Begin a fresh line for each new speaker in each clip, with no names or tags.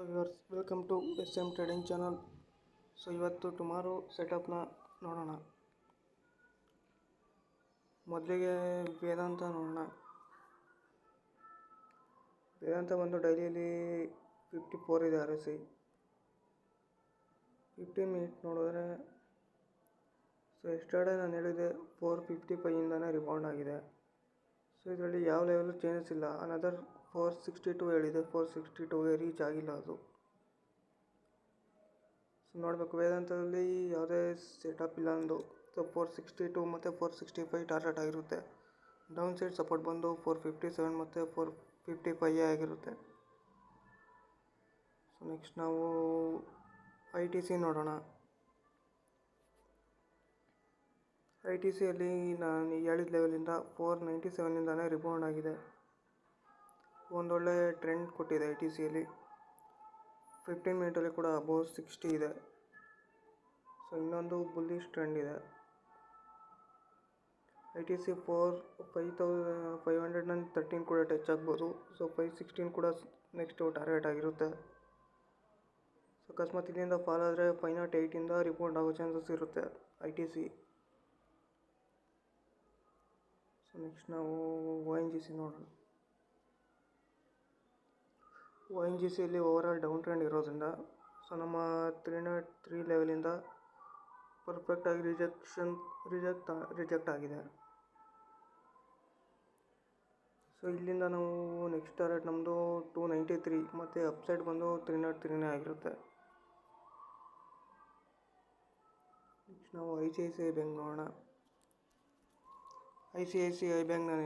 Viewers, welcome to SM trading channel. So ಇವತ್ತು tomorrow ಸೆಟಪ್ನ ನೋಡೋಣ. ಮೊದಲಿಗೆ ವೇದಾಂತ ನೋಡೋಣ. ವೇದಾಂತ ಬಂದು ಡೈಲಿಯಲ್ಲಿ 54 ಇದೆ RSI. 15 ಮಿನಿಟ್ ನೋಡಿದ್ರೆ ಸೊ ಎಸ್ಟರ್ಡೇ ನಾನು ಹೇಳಿದೆ 455ಇಂದನೇ ರಿಬೌಂಡ್ ಆಗಿದೆ. ಸೊ ಇದರಲ್ಲಿ ಯಾವ ಲೆವೆಲ್ ಚೇಂಜಸ್ ಇಲ್ಲ. ಅನದರ್ 462 ಹೇಳಿದೆ, 462ಗೆ ರೀಚ್ ಆಗಿಲ್ಲ ಅದು. ಸೊ ನೋಡಬೇಕು, ವೇದಾಂತದಲ್ಲಿ ಯಾವುದೇ ಸೆಟಪ್ ಇಲ್ಲ ಅಂದು. ಸೊ 462 ಮತ್ತು 465 ಟಾರ್ಗೆಟ್ ಆಗಿರುತ್ತೆ. ಡೌನ್ ಸೈಡ್ ಸಪೋರ್ಟ್ ಬಂದು 457 ಮತ್ತು 455 ಆಗಿರುತ್ತೆ. ಸೊ ನೆಕ್ಸ್ಟ್ ನಾವು ITC ನೋಡೋಣ. ITCಯಲ್ಲಿ ನಾನು ಹೇಳಿದ ಲೆವೆಲಿಂದ 497ಇಂದನೇ ರಿಬೌಂಡ್ ಆಗಿದೆ. ಒಂದೊಳ್ಳೆ ಟ್ರೆಂಡ್ ಕೊಟ್ಟಿದೆ ITCಯಲ್ಲಿ. 15 ಮಿನಿಟಲ್ಲಿ ಕೂಡ ಅಬೌವ್ 60 ಇದೆ. ಸೊ ಇನ್ನೊಂದು ಬುಲ್ಲಿಶ್ ಟ್ರೆಂಡ್ ಇದೆ. ITC 5,513 ಕೂಡ ಟಚ್ ಆಗ್ಬೋದು. ಸೊ 516 ಕೂಡ ನೆಕ್ಸ್ಟ್ ಟಾರ್ಗೆಟ್ ಆಗಿರುತ್ತೆ. ಸೊ ಅಕಸ್ಮಾತ್ ಇಲ್ಲಿಂದ ಫಾಲ್ ಆದರೆ 508ಇಂದ ರಿಬೌಂಡ್ ಆಗೋ ಚಾನ್ಸಸ್ ಇರುತ್ತೆ ITC. ಸೊ ನೆಕ್ಸ್ಟ್ ನಾವು ONGC ನೋಡೋಣ. ONGCಯಲ್ಲಿ ಓವರಾಲ್ ಡೌನ್ ಟ್ರೆಂಡ್ ಇರೋದ್ರಿಂದ ಸೊ ನಮ್ಮ 303 ಲೆವೆಲಿಂದ ಪರ್ಫೆಕ್ಟಾಗಿ ರಿಜೆಕ್ಟ್ ಆಗಿದೆ. ಸೊ ಇಲ್ಲಿಂದ ನಾವು ನೆಕ್ಸ್ಟ್ ಟಾರ್ಗೆಟ್ ನಮ್ಮದು 293 ಮತ್ತು ಅಪ್ಸೈಡ್ ಬಂದು 303ನೇ ಆಗಿರುತ್ತೆ. ನೆಕ್ಸ್ಟ್ ನಾವು ICICI ಬ್ಯಾಂಕ್ ನೋಡೋಣ. ICICI ಬ್ಯಾಂಕ್ ನಾನು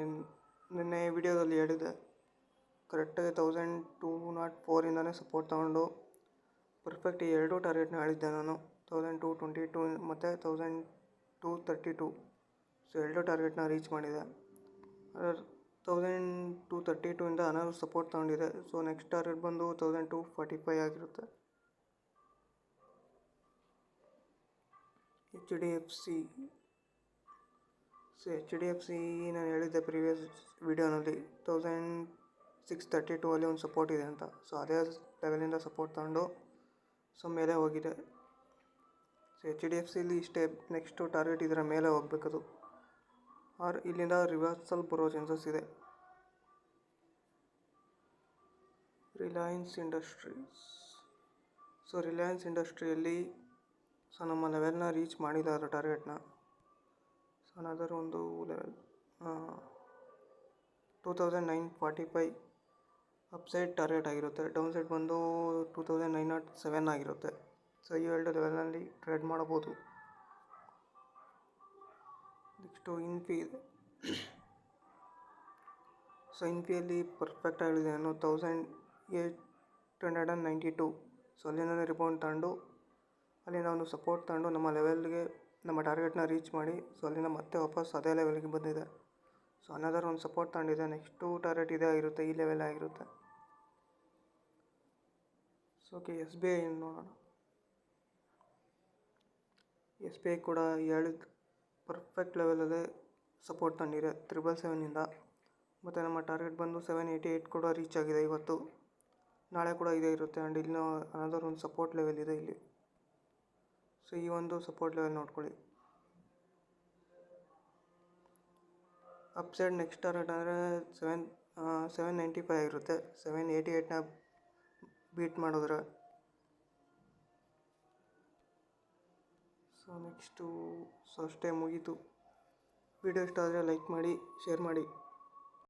ನಿನ್ನೆ ವಿಡಿಯೋದಲ್ಲಿ ಹೇಳಿದೆ, ಕರೆಕ್ಟಾಗಿ 1204ಇಂದನೇ ಸಪೋರ್ಟ್ ತೊಗೊಂಡು ಪರ್ಫೆಕ್ಟ್ ಎರಡೂ ಟಾರ್ಗೆಟ್ನ ಹೇಳಿದ್ದೆ ನಾನು. 1222 ಮತ್ತು 1232. ಸೊ ಎರಡೂ ಟಾರ್ಗೆಟ್ನ ರೀಚ್ ಮಾಡಿದೆ. 1232ಇಂದ ಅನದರ್ ಸಪೋರ್ಟ್ ತೊಗೊಂಡಿದೆ. ಸೊ ನೆಕ್ಸ್ಟ್ ಟಾರ್ಗೆಟ್ ಬಂದು 1245 ಆಗಿರುತ್ತೆ. HDFC. ಸೊ HDFC ನಾನು ಹೇಳಿದ್ದೆ ಪ್ರೀವಿಯಸ್ ವಿಡಿಯೋನಲ್ಲಿ 1632 ಅಲ್ಲಿ ಒಂದು ಸಪೋರ್ಟ್ ಇದೆ ಅಂತ. ಸೊ ಅದೇ ಲೆವೆಲಿಂದ ಸಪೋರ್ಟ್ ತಗೊಂಡು ಸೊ ಮೇಲೆ ಹೋಗಿದೆ. ಸೊ HDFCಲಿ ಇಷ್ಟೇ, ನೆಕ್ಸ್ಟು ಟಾರ್ಗೆಟ್ ಇದರ ಮೇಲೆ ಹೋಗ್ಬೇಕದು, ಆರ್ ಇಲ್ಲಿಂದ ರಿವರ್ಸಲ್ ಬರೋ ಚಾನ್ಸಸ್ ಇದೆ. ರಿಲಯನ್ಸ್ ಇಂಡಸ್ಟ್ರೀಸ್. ಸೊ ರಿಲಯನ್ಸ್ ಇಂಡಸ್ಟ್ರಿಯಲ್ಲಿ ಸೊ ನಮ್ಮ ಲೆವೆಲ್ನ ರೀಚ್ ಮಾಡಿಲ್ಲ ಅದರ ಟಾರ್ಗೆಟ್ನ. ಸೊ ಅನದರ್ ಒಂದು ಲೆವೆಲ್ 2945 ಅಪ್ಸೈಡ್ ಟಾರ್ಗೆಟ್ ಆಗಿರುತ್ತೆ. ಡೌನ್ ಸೈಡ್ ಬಂದು 2907 ಆಗಿರುತ್ತೆ. ಸೊ ಈ ಎರಡು ಲೆವೆಲ್ನಲ್ಲಿ ಟ್ರೇಡ್ ಮಾಡಬಹುದು. ನೆಕ್ಸ್ಟು ಇನ್ಫಿ ಇದೆ. ಸೊ ಇನ್ಫಿಯಲ್ಲಿ ಪರ್ಫೆಕ್ಟ್ ಆಗಿದೆ ನಾನು 1892. ಸೊ ಅಲ್ಲಿಂದ ರಿಬೌಂಡ್ ತಗೊಂಡು ಅಲ್ಲಿಂದ ಒಂದು ಸಪೋರ್ಟ್ ತಗೊಂಡು ನಮ್ಮ ಲೆವೆಲ್ಗೆ ನಮ್ಮ ಟಾರ್ಗೆಟ್ನ ರೀಚ್ ಮಾಡಿ ಸೊ ಅಲ್ಲಿಂದ ಮತ್ತೆ ವಾಪಸ್ ಅದೇ ಲೆವೆಲ್ಗೆ ಬಂದಿದೆ. ಸೊ ಅನದರ್ ಒಂದು ಸಪೋರ್ಟ್ ತಗೊಂಡಿದೆ. ನೆಕ್ಸ್ಟು ಟಾರ್ಗೆಟ್ ಇದೇ ಆಗಿರುತ್ತೆ, ಈ ಲೆವೆಲ್ ಆಗಿರುತ್ತೆ. ಸೊ ಓಕೆ, SBI ನೋಡೋಣ. SBI ಕೂಡ ಹೇಳಿದ ಪರ್ಫೆಕ್ಟ್ ಲೆವೆಲಲ್ಲೇ ಸಪೋರ್ಟ್ ತಗೊಂಡಿದೆ 777ಇಂದ. ಮತ್ತು ನಮ್ಮ ಟಾರ್ಗೆಟ್ ಬಂದು 788 ಕೂಡ ರೀಚ್ ಆಗಿದೆ ಇವತ್ತು. ನಾಳೆ ಕೂಡ ಇದೇ ಇರುತ್ತೆ. ಆ್ಯಂಡ್ ಇಲ್ಲಿ ಅನದರ್ ಒಂದು ಸಪೋರ್ಟ್ ಲೆವೆಲ್ ಇದೆ ಇಲ್ಲಿ. ಸೊ ಈ ಒಂದು ಸಪೋರ್ಟ್ ಲೆವೆಲ್ ನೋಡ್ಕೊಳ್ಳಿ. ಅಪ್ಸೈಡ್ ನೆಕ್ಸ್ಟ್ ಟಾರ್ಗೆಟ್ ಅಂದರೆ 795 ಆಗಿರುತ್ತೆ. 788ನ ಬೀಟ್ ಮಾಡಿದ್ರೆ. ಸೊ ನೆಕ್ಸ್ಟು ಸೊ ಅಷ್ಟೇ, ಮುಗೀತು. ವಿಡಿಯೋ ಇಷ್ಟ ಆದರೆ ಲೈಕ್ ಮಾಡಿ, ಶೇರ್ ಮಾಡಿ.